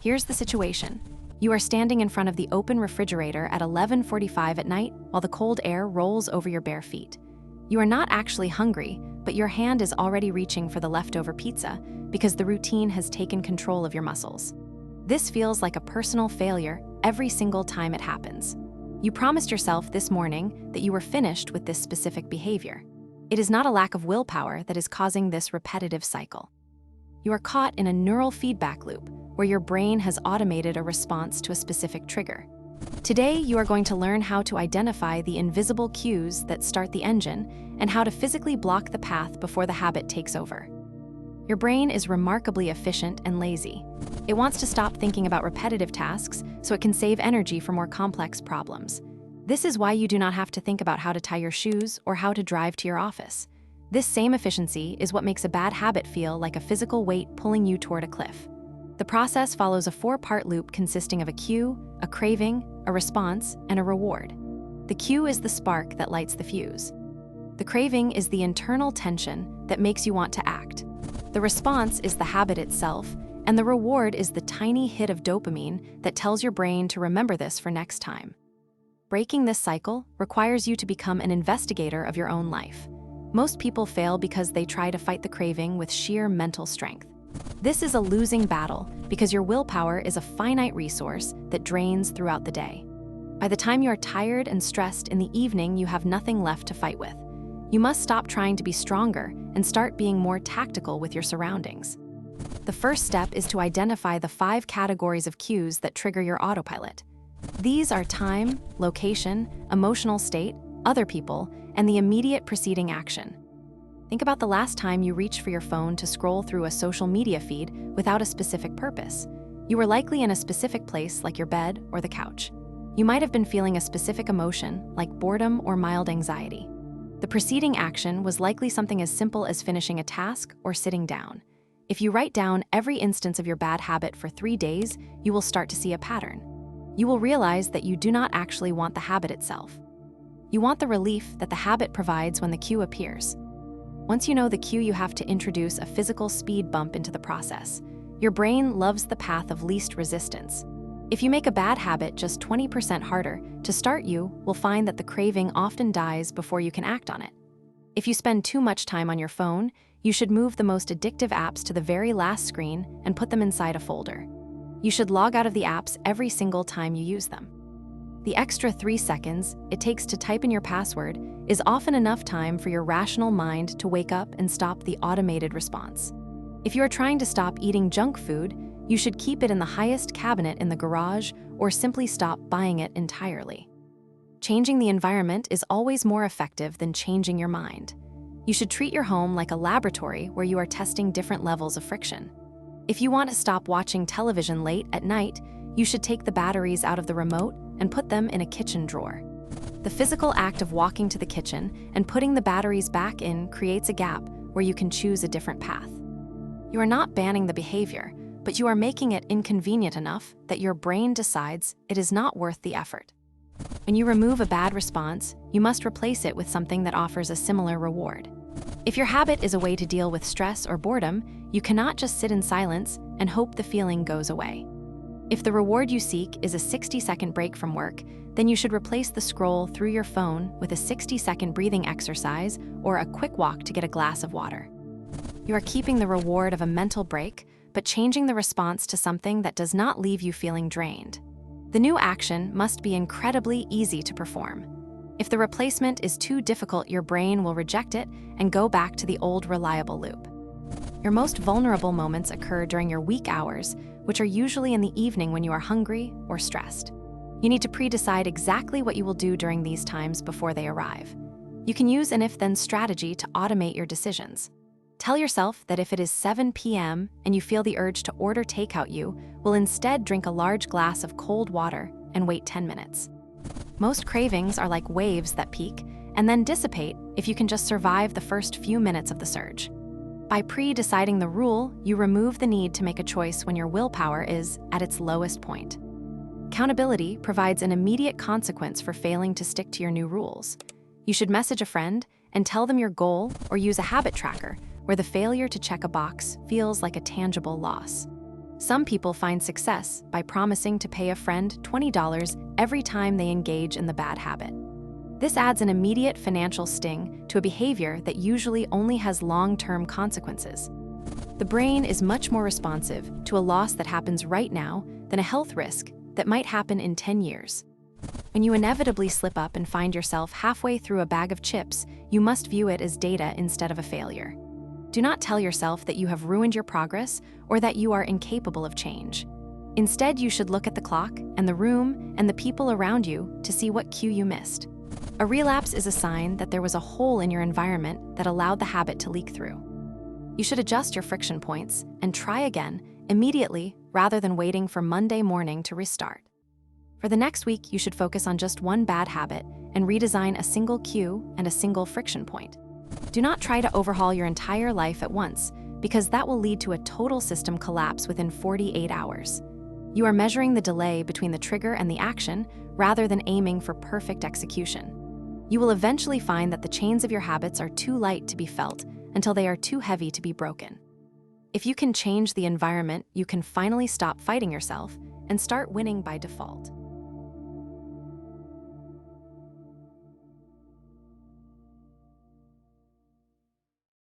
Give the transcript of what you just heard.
Here's the situation. You are standing in front of the open refrigerator at 11:45 at night while the cold air rolls over your bare feet. You are not actually hungry, but your hand is already reaching for the leftover pizza because the routine has taken control of your muscles. This feels like a personal failure every single time it happens. You promised yourself this morning that you were finished with this specific behavior. It is not a lack of willpower that is causing this repetitive cycle. You are caught in a neural feedback loop where your brain has automated a response to a specific trigger. Today, you are going to learn how to identify the invisible cues that start the engine and how to physically block the path before the habit takes over. Your brain is remarkably efficient and lazy. It wants to stop thinking about repetitive tasks so it can save energy for more complex problems. This is why you do not have to think about how to tie your shoes or how to drive to your office. This same efficiency is what makes a bad habit feel like a physical weight pulling you toward a cliff. The process follows a 4-part loop consisting of a cue, a craving, a response, and a reward. The cue is the spark that lights the fuse. The craving is the internal tension that makes you want to act. The response is the habit itself, and the reward is the tiny hit of dopamine that tells your brain to remember this for next time. Breaking this cycle requires you to become an investigator of your own life. Most people fail because they try to fight the craving with sheer mental strength. This is a losing battle because your willpower is a finite resource that drains throughout the day. By the time you are tired and stressed in the evening, you have nothing left to fight with. You must stop trying to be stronger and start being more tactical with your surroundings. The first step is to identify the 5 categories of cues that trigger your autopilot. These are time, location, emotional state, other people, and the immediate preceding action. Think about the last time you reached for your phone to scroll through a social media feed without a specific purpose. You were likely in a specific place like your bed or the couch. You might have been feeling a specific emotion like boredom or mild anxiety. The preceding action was likely something as simple as finishing a task or sitting down. If you write down every instance of your bad habit for 3 days, you will start to see a pattern. You will realize that you do not actually want the habit itself. You want the relief that the habit provides when the cue appears. Once you know the cue, you have to introduce a physical speed bump into the process. Your brain loves the path of least resistance. If you make a bad habit just 20% harder to start, you will find that the craving often dies before you can act on it. If you spend too much time on your phone, you should move the most addictive apps to the very last screen and put them inside a folder. You should log out of the apps every single time you use them. The extra 3 seconds it takes to type in your password is often enough time for your rational mind to wake up and stop the automated response. If you are trying to stop eating junk food, you should keep it in the highest cabinet in the garage or simply stop buying it entirely. Changing the environment is always more effective than changing your mind. You should treat your home like a laboratory where you are testing different levels of friction. If you want to stop watching television late at night, you should take the batteries out of the remote and put them in a kitchen drawer. The physical act of walking to the kitchen and putting the batteries back in creates a gap where you can choose a different path. You are not banning the behavior, but you are making it inconvenient enough that your brain decides it is not worth the effort. When you remove a bad response, you must replace it with something that offers a similar reward. If your habit is a way to deal with stress or boredom, you cannot just sit in silence and hope the feeling goes away. If the reward you seek is a 60-second break from work, then you should replace the scroll through your phone with a 60-second breathing exercise or a quick walk to get a glass of water. You are keeping the reward of a mental break, but changing the response to something that does not leave you feeling drained. The new action must be incredibly easy to perform. If the replacement is too difficult, your brain will reject it and go back to the old reliable loop. Your most vulnerable moments occur during your weak hours, which are usually in the evening when you are hungry or stressed. You need to pre-decide exactly what you will do during these times before they arrive. You can use an if-then strategy to automate your decisions. Tell yourself that if it is 7 p.m. and you feel the urge to order takeout, you will instead drink a large glass of cold water and wait 10 minutes. Most cravings are like waves that peak and then dissipate if you can just survive the first few minutes of the surge. By pre-deciding the rule, you remove the need to make a choice when your willpower is at its lowest point. Accountability provides an immediate consequence for failing to stick to your new rules. You should message a friend and tell them your goal or use a habit tracker where the failure to check a box feels like a tangible loss. Some people find success by promising to pay a friend $20 every time they engage in the bad habit. This adds an immediate financial sting to a behavior that usually only has long-term consequences. The brain is much more responsive to a loss that happens right now than a health risk that might happen in 10 years. When you inevitably slip up and find yourself halfway through a bag of chips, you must view it as data instead of a failure. Do not tell yourself that you have ruined your progress or that you are incapable of change. Instead, you should look at the clock and the room and the people around you to see what cue you missed. A relapse is a sign that there was a hole in your environment that allowed the habit to leak through. You should adjust your friction points and try again immediately rather than waiting for Monday morning to restart. For the next week, you should focus on just one bad habit and redesign a single cue and a single friction point. Do not try to overhaul your entire life at once, because that will lead to a total system collapse within 48 hours. You are measuring the delay between the trigger and the action rather than aiming for perfect execution. You will eventually find that the chains of your habits are too light to be felt until they are too heavy to be broken. If you can change the environment, you can finally stop fighting yourself and start winning by default.